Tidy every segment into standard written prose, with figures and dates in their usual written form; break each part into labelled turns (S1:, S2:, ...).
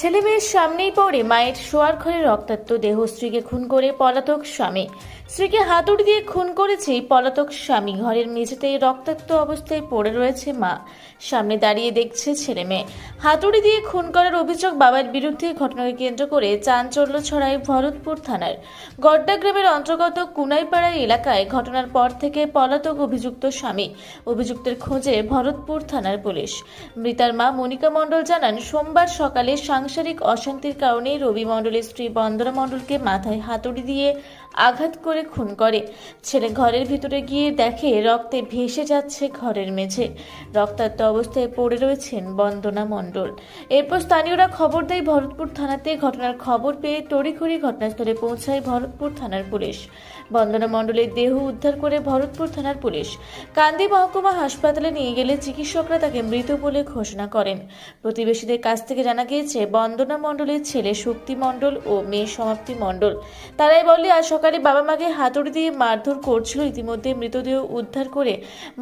S1: ছেলে মেয়ের সামনেই পড়ে মায়ের শোয়ার ঘরে রক্তাক্ত দেহ, স্ত্রীকে খুন করে পলাতক স্বামী। স্ত্রীকে হাতুড়ি দিয়ে খুন করেছে পলাতক স্বামী। ঘরের মেঝেতে রক্তাক্ত অবস্থায় পড়ে রয়েছে মা। সামনে দাঁড়িয়ে দেখছে ছেলে মেয়ে। হাতুড়ি দিয়ে খুন করার অভিযোগ বাবার বিরুদ্ধে। ঘটনাকে কেন্দ্র করে চাঞ্চল্য ছড়ায় ভরতপুর থানার গড্ডা গ্রামের অন্তর্গত কুনাইপাড়া এলাকায়। ঘটনার পর থেকে পলাতক অভিযুক্ত স্বামী, অভিযুক্তের খোঁজে ভরতপুর থানার পুলিশ। মৃতার মা মনিকা মণ্ডল জানান, সোমবার সকালে সাংসারিক অশান্তির কারণে রবি মণ্ডলের স্ত্রী বন্দনা মণ্ডলকে মাথায় হাতুড়ি দিয়ে আঘাত করে খুন করে। ছেলে ঘরের ভিতরে গিয়ে দেখে রক্তে ভেসে যাচ্ছে ঘরের মেঝে। রক্তাক্ত অবস্থায় পড়ে রয়েছেন বন্দনা মণ্ডল। এরপর স্থানীয়রা খবর দেয় ভরতপুর থানাতে। ঘটনার খবর পেয়ে তড়িঘড়ি ঘটনাস্থলে পৌঁছায় ভরতপুর থানার পুলিশ। বন্দনা মণ্ডলের দেহ উদ্ধার করে ভরতপুর থানার পুলিশ কান্দি মহকুমা হাসপাতালে নিয়ে গেলে চিকিৎসকরা তাকে মৃত বলে ঘোষণা করেন। প্রতিবেশীদের কাছ থেকে জানা গিয়েছে, বন্দনা মণ্ডলের ছেলে শক্তি মণ্ডল ও মেয়ে সমাপ্তি মণ্ডল তারাই বলে আজ সকালে বাবা মাকে হাতুড়ি দিয়ে মারধর করছিল। ইতিমধ্যে মৃতদেহ উদ্ধার করে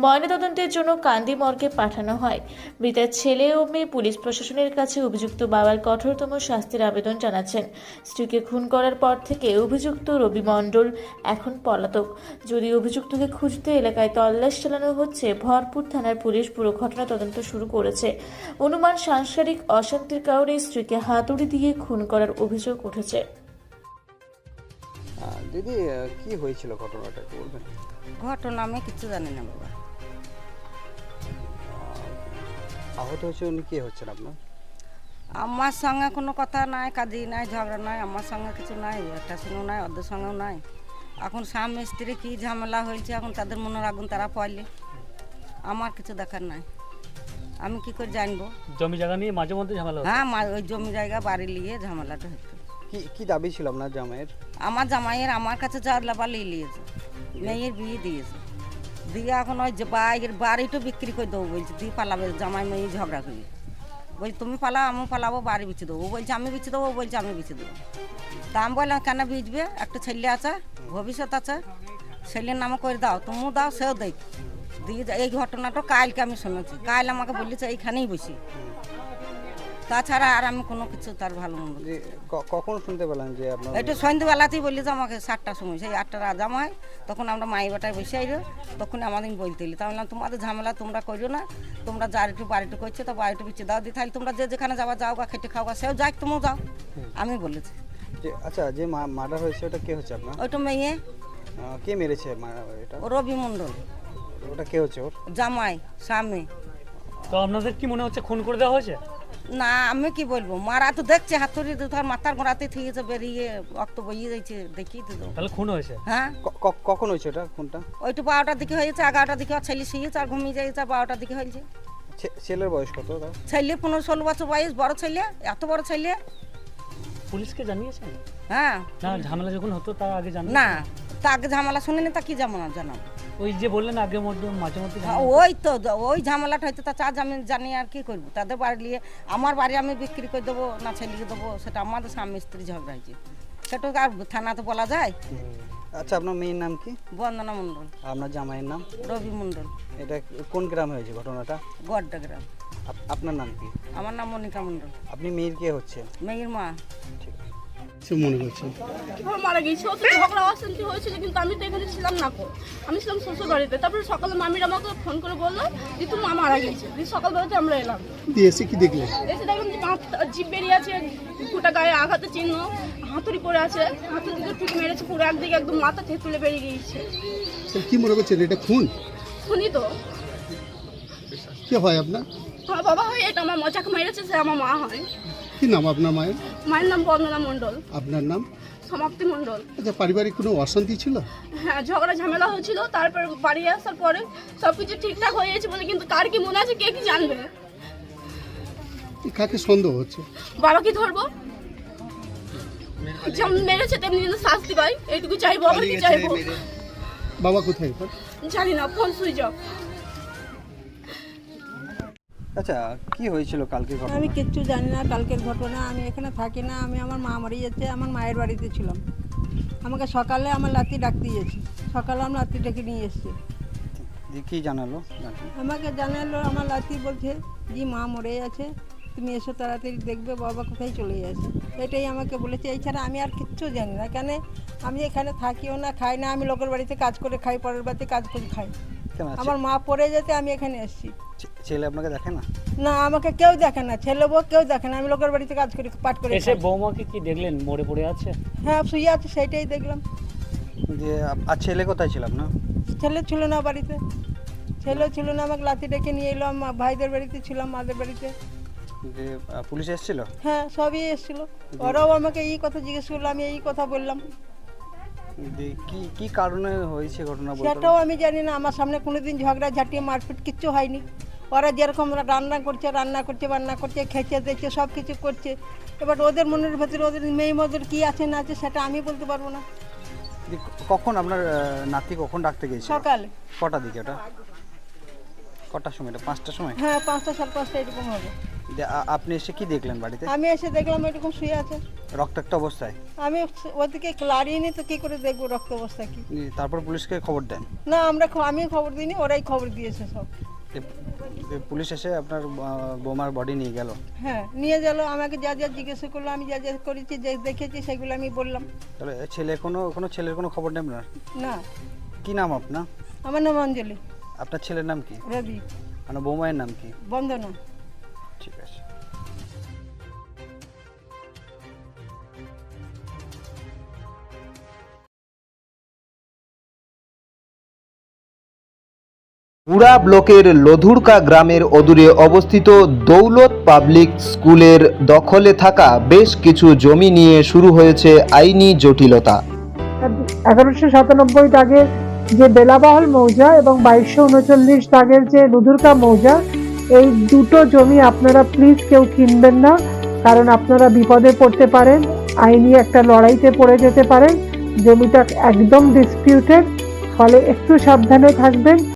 S1: ময়নাতদন্তের জন্য কান্দি মর্গে পাঠানো হয়। মৃতের ছেলে ও মেয়ে পুলিশ প্রশাসনের কাছে অভিযুক্ত বাবার কঠোরতম শাস্তির আবেদন জানাচ্ছেন। স্ত্রীকে খুন করার পর থেকে অভিযুক্ত রবি মণ্ডল এখন পলাতক। যদি অভিযুক্তকে খুঁজতে এলাকায় তল্লাশ চালানো হচ্ছে। ভরতপুর থানার পুলিশ পুরো ঘটনা তদন্ত শুরু করেছে। অনুমান সাংসারিক অশান্তির কারণে স্ত্রীকে হাতুড়ি দিয়ে খুন করার অভিযোগ উঠেছে।
S2: দিদি, কি হয়েছিল ঘটনাটা একটু বলবেন?
S3: ঘটনা আমি কিছু জানি না বাবা।
S2: আহত হয়েছে উনি, কে হচ্ছেন আপনার?
S3: আমার সঙ্গে কোনো কথা নাই, কাজি নাই, ঝগড়া নাই, আমার সঙ্গে কিছু নাই, একটা সঙ্গেও নাই, ওদের সঙ্গেও নাই। এখন স্বামী স্ত্রী কি ঝামেলা হয়েছে, এখন তাদের মনের আগুন তারা পাইলে, আমার কিছু দেখার নাই। আমি কি করে জানবো?
S4: জমি জায়গা নিয়ে মাঝে মধ্যে ঝামেলা হতো।
S3: হ্যাঁ, ওই জমি জায়গা বাড়ি নিয়ে ঝামেলাটা হতো।
S2: কি দাবি ছিল আপনার জামাইয়ের?
S3: আমার জামাইয়ের আমার কাছে যা লাভা নিয়েছে, মেয়ের বিয়ে দিয়েছে, দিয়ে এখন ওই যে বাইরের বাড়িটা বিক্রি করে দেবো বলছে, দিয়ে পালাবে। জামাই মেয়ে ঝগড়া করি বলছি তুমি পালাও, আমি পালাবো, বাড়ি বিচে দেবো। ও বলছে আমি বিচে দেবো, ও বলছে আমি বিচে দেবো। তা আমি বললাম কেন বিচবে, একটা ছেলে আছে, ভবিষ্যৎ আছে, ছেলের নামে করে দাও, তুমিও দাও, সেও দেখ। দিয়ে এই ঘটনাটা কালকে আমি শুনেছি, কাল আমাকে বলেছে এইখানেই বসি। তাছাড়া আর আমি কোনো কিছু তার ভালো মন্দ।
S2: কখন শুনতে পেলেন যে আপনার?
S3: একটু সন্ধ্যেবেলাতেই বললি যে আমাকে 7টার সময়, সেই 8টার আজাম হয়, তখন আমরা মাই বাটায় বসে আইলো, তখন আমাদের বলতে এলি। তা বললাম তোমাদের ঝামেলা তোমরা করিও না, তোমরা যার একটু বাড়িটু করছে তো বাড়িটু বিচ্ছে দাও দিয়ে, তাহলে তোমরা যে যেখানে যাবা যাও গা, খেটে খাও গা, সেও যাক, তুমিও যাও, আমি বলেছি।
S2: যে আচ্ছা, যে মার্ডার হয়েছে ওটা কে হচ্ছে আপনার?
S3: ওইটা মেয়ে,
S2: কে মেরেছে এটা?
S3: ও রবি মণ্ডল,
S2: ওটা কে হচ্ছে ওর?
S3: জামাই স্বামী।
S4: তো আপনাদের কি মনে হচ্ছে খুন করে দেওয়া হয়েছে?
S3: না আমি কি বলবো, মারা তো দেখছে হাতুড়ি ধর মাথার গোড়াতে থেকে বেরিয়ে রক্ত বইয়ে যাচ্ছে, দেখি তো।
S4: তাহলে খুন হয়েছে?
S3: হ্যাঁ।
S2: কখন হয়েছে ওটা খুনটা?
S3: ওইটু 12টার দিকে হয়েছে, 11টার দিকে ছেলে শুয়েছে আর ঘুমিয়ে যাইছে, 12টার দিকে হয়েছে।
S2: ছেলের বয়স কত?
S3: ছেলে 15-16 বছর বয়স, বড় ছেলে, এত বড় ছেলে।
S4: পুলিশকে জানিয়েছেন?
S3: হ্যাঁ।
S4: না, ঝামেলা যখন হতো তার আগে জানিয়ে?
S3: না, তা আগে ঝামেলা শুনিনি, তা কি ঝামেলা জানাবো?
S4: ওই যে বললেন আগে মধ্যে মাঝে মধ্যে
S3: ওই তো ওই ঝামেলাটা হয়তো তা চার্জ আমি জানি, আর কি করবো? তাদের বাড়ি নিয়ে আমার বাড়ি আমি বিক্রি করে দেবো না ছেলেকে দেবো, সেটা আমাদের স্বামী স্ত্রী ঝগড়া হয়েছে, সেটা আর থানাতে বলা যায়?
S2: আচ্ছা, আপনার মেয়ের নাম কি?
S3: বন্দনা মণ্ডল।
S2: আপনার জামাইয়ের নাম?
S3: রবি মণ্ডল।
S2: এটা কোন গ্রামে হয়েছে ঘটনাটা?
S3: গড্ডা গ্রাম।
S2: আপনার নাম কি?
S3: আমার নাম মনিকা মণ্ডল।
S2: আপনি মেয়ের কে হচ্ছে?
S3: মেয়ের মা।
S2: ঠিক আছে।
S5: মনে করছেন
S6: কিভাবে মারা গেছে, ও তো ঝগড়া অশান্তি হয়েছিল, কিন্তু আমি তো এখানে ছিলাম না, আমি ছিলাম শ্বশুর বাড়িতে। তারপরে সকালে মামির আমাকে ফোন করে বললো যে তোর মা মারা গেছে। দিয়ে সকালবেলাতে আমরা এলাম,
S5: দিয়ে এসে কি দেখলেন?
S6: এসে দেখলাম যে জিভ বেরিয়ে আছে, গোটা গায়ে আঘাতের চিহ্ন, হাতুড়ি পড়ে আছে, হাতুড়ি দিকে ঠিক মেরেছে, পুরো একদিকে একদম মাথা থেকে তুলে বেরিয়ে গিয়েছে।
S5: কি মনে করছেন এটা খুন?
S6: শুনি তো।
S5: কে হয় আপনার?
S6: আমার বাবা হয়, এটা আমার যাকে মেরেছে সে আমার মা হয়।
S5: কি নাম আপনার মায়ের?
S6: মায়ের নাম বন্দনা মণ্ডল।
S5: আপনার নাম?
S6: সমাপ্তি মণ্ডল।
S5: আচ্ছা, পারিবারিক কোনো অশান্তি ছিল?
S6: হ্যাঁ, ঝগড়া ঝামেলা হয়েছিল, তারপর বাড়ি আসার পরে সবকিছু ঠিকঠাক হয়ে গেছে বলে, কিন্তু কার কি মনে আছে কে কি জানবে?
S5: কাকে সন্দেহ হচ্ছে?
S6: বাবাকে ধরবো, যেমন মেরেছে তেমনি যেন শাস্তি পাই, এইটুকু চাইবো। আবার কি চাইবো?
S5: বাবা কোথায় এখন?
S6: জানি না, ফোন সুইচ অফ।
S2: আচ্ছা, কি হয়েছিল কালকে ঘটনা?
S7: আমি কিচ্ছু জানি না কালকের ঘটনা, আমি এখানে থাকি না। আমি আমার মা মরে যাচ্ছে, আমার মায়ের বাড়িতে ছিলাম। আমাকে সকালে আমার লাতি ডাক দিয়েছে, সকালে আমি লাতি ডেকে নিয়ে এসেছি।
S2: কি জানালো?
S7: আমাকে জানালো আমার লাতি বলছে যে মা মরে আছে, তুমি এসো তাড়াতাড়ি দেখবে বাবা কোথায় চলে গেছে, এটাই আমাকে বলেছে। এছাড়া আমি আর কিচ্ছু জানি না। কেন আমি এখানে থাকিও না, খাই না, আমি লোকের বাড়িতে কাজ করে খাই, পরের বাড়িতে কাজ করে খাই।
S2: কেন
S7: আমার মা পড়ে যেতে আমি এখানে এসেছি।
S2: ছেলে আপনাকে দেখে না?
S7: না, আমাকে কেউ দেখে না, ছেলে বউ কেউ দেখে না। আমি লোকের বাড়িতে কাজ করি, পাঠ করে
S4: এসে
S7: খাই।
S4: বৌমাকে কি দেখলেন মরে পড়ে আছে?
S7: হ্যাঁ, শুয়ে আছে, সেইটাই দেখলাম।
S2: যে আর ছেলে কোথায় ছিল আপনার?
S7: ছেলে ছিল না বাড়িতে, ছেলেও ছিল না। আমাকে লাথি ডেকে নিয়ে এলো, আমার ভাইদের বাড়িতে ছিলাম, মাদের বাড়িতে।
S2: যে পুলিশ এসেছিল?
S7: হ্যাঁ, সবই এসেছিল। ওরাও আমাকে এই কথা জিজ্ঞেস করলো, আমি এই কথা বললাম।
S2: যে কি কি কারণে হয়েছে ঘটনা বলতে
S7: সেটাও আমি জানি না। আমার সামনে কোনোদিন ঝগড়া ঝাঁটিয়ে মারপিট কিচ্ছু হয়নি। ওরা যেরকম রান্না করছে বান্না করছে, খেতে দিচ্ছে, সব কিছু করছে। এবার ওদের মনের ভেতরে ওদের মেয়ে মদের কী আছে না আছে সেটা আমি বলতে পারবো না।
S2: যে কখন আপনার নাতি কখন ডাকতে গিয়েছিল?
S7: সকালে।
S2: কটার দিকে ওটা? কটার সময়? এটা 5টার সময়?
S7: হ্যাঁ, 5টা 5:30 এরকম হবে।
S2: যে আপনি এসে কি দেখলেন বাড়িতে?
S7: আমি এসে দেখলাম এরকম শুয়ে আছে।
S2: রক্তাক্ত অবস্থায়?
S7: আমি ওদিকে ক্লারিনি, তো কি করে দেখবো রক্ত অবস্থা কি?
S2: তারপর পুলিশকে খবর দেন?
S7: না, আমি খবর দিইনি, ওরাই খবর দিয়েছে সব।
S2: যে পুলিশ এসে আপনার বোমার বডি নিয়ে গেল?
S7: হ্যাঁ, নিয়ে গেল। আমাকে যা যা জিজ্ঞাসা করলো, আমি যা যা করেছি, যে দেখেছি সেগুলো আমি বললাম।
S2: তাহলে কোনো ছেলের কোনো খবর নেই আপনার?
S7: না।
S2: কি নাম আপনার?
S7: আমার নাম অঞ্জলি।
S2: আপনার ছেলের নাম কি?
S7: রবি।
S2: মানে বৌমায়ের নাম কি?
S7: বন্দনা।
S2: ঠিক আছে।
S8: পুরা ব্লকের লধুরকা গ্রামের অদূরে অবস্থিত দৌলত পাবলিক স্কুলের দখলে থাকা বেশ কিছু জমি নিয়ে শুরু হয়েছে আইনি জটিলতা।
S9: 1197 দাগের যে বেলাবাহল মৌজা এবং 2239 দাগের যে লুধুরকা মৌজা, এই দুটো জমি আপনারা প্লিজ কেউ কিনবেন না, কারণ আপনারা বিপদে পড়তে পারেন, আইনি একটা লড়াইতে পড়ে যেতে পারেন। জমিটা একদম ডিসপিউটেড, ফলে একটু সাবধানে থাকবেন।